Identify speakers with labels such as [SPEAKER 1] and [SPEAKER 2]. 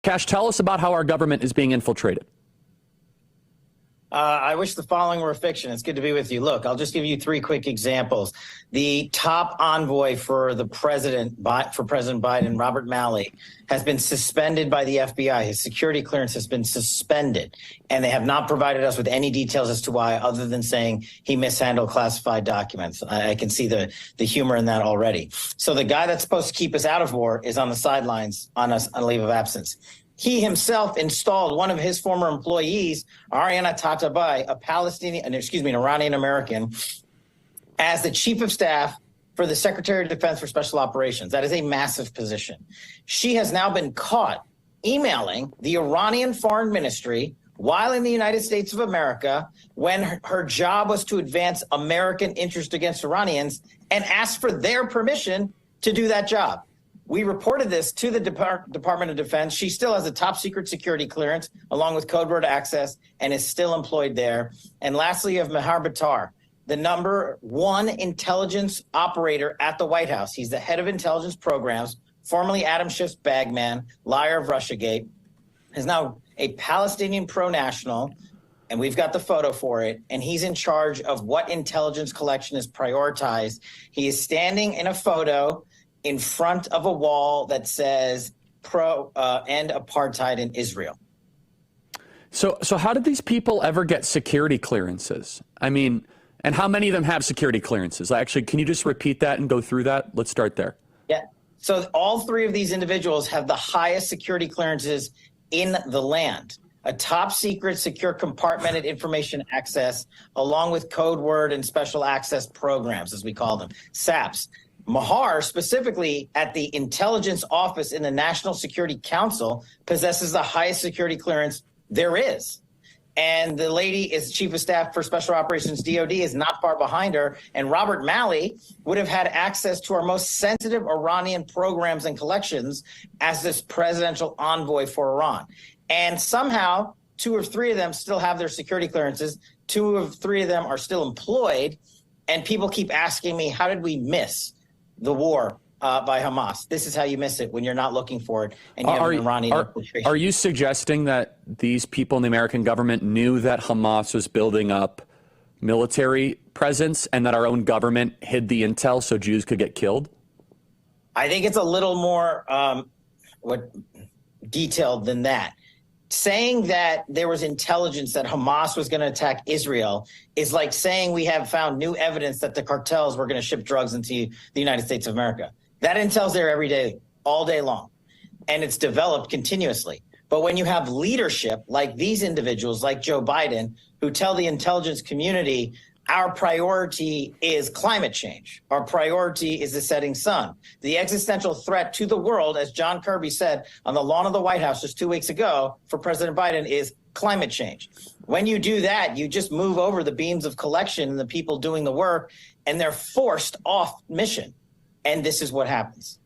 [SPEAKER 1] Kash, tell us about how our government is being infiltrated.
[SPEAKER 2] I wish the following were fiction. It's good to be with you. Look, I'll just give you three quick examples. The top envoy for President Biden, Robert Malley, has been suspended by the FBI. His security clearance has been suspended, and they have not provided us with any details as to why, other than saying he mishandled classified documents. I can see the humor in that already. So the guy that's supposed to keep us out of war is on the sidelines on a leave of absence. He himself installed one of his former employees, Ariana Tatabai, an Iranian American, as the chief of staff for the Secretary of Defense for Special Operations. That is a massive position. She has now been caught emailing the Iranian Foreign Ministry while in the United States of America, when her job was to advance American interest against Iranians, and asked for their permission to do that job. We reported this to the Department of Defense. She still has a top secret security clearance along with code word access and is still employed there. And lastly, you have Mahar Battar, the #1 intelligence operator at the White House. He's the head of intelligence programs, formerly Adam Schiff's bagman, liar of Russiagate, is now a Palestinian pro-national, and we've got the photo for it, and he's in charge of what intelligence collection is prioritized. He is standing in a photo in front of a wall that says end apartheid in Israel.
[SPEAKER 1] So how did these people ever get security clearances? I mean, and how many of them have security clearances? Actually, can you just repeat that and go through that? Let's start there.
[SPEAKER 2] Yeah. So all three of these individuals have the highest security clearances in the land. A top secret, secure compartmented information access, along with code word and special access programs, as we call them, SAPs. Mahar, specifically at the intelligence office in the National Security Council, possesses the highest security clearance there is. And the lady is chief of staff for Special Operations DOD, is not far behind her. And Robert Malley would have had access to our most sensitive Iranian programs and collections as this presidential envoy for Iran. And somehow 2 or 3 of them still have their security clearances. 2 of 3 of them are still employed. And people keep asking me, how did we miss the war by Hamas? This is how you miss it, when you're not looking for it and you have an Iranian infiltration.
[SPEAKER 1] Are you suggesting that these people in the American government knew that Hamas was building up military presence and that our own government hid the intel so Jews could get killed?
[SPEAKER 2] I think it's a little more detailed than that. Saying that there was intelligence that Hamas was going to attack Israel is like saying we have found new evidence that the cartels were going to ship drugs into the United States of America. That intel's there every day, all day long, and it's developed continuously. But when you have leadership like these individuals, like Joe Biden, who tell the intelligence community, our priority is climate change. Our priority is the setting sun. The existential threat to the world, as John Kirby said on the lawn of the White House just 2 weeks ago for President Biden, is climate change. When you do that, you just move over the beams of collection and the people doing the work, and they're forced off mission. And this is what happens.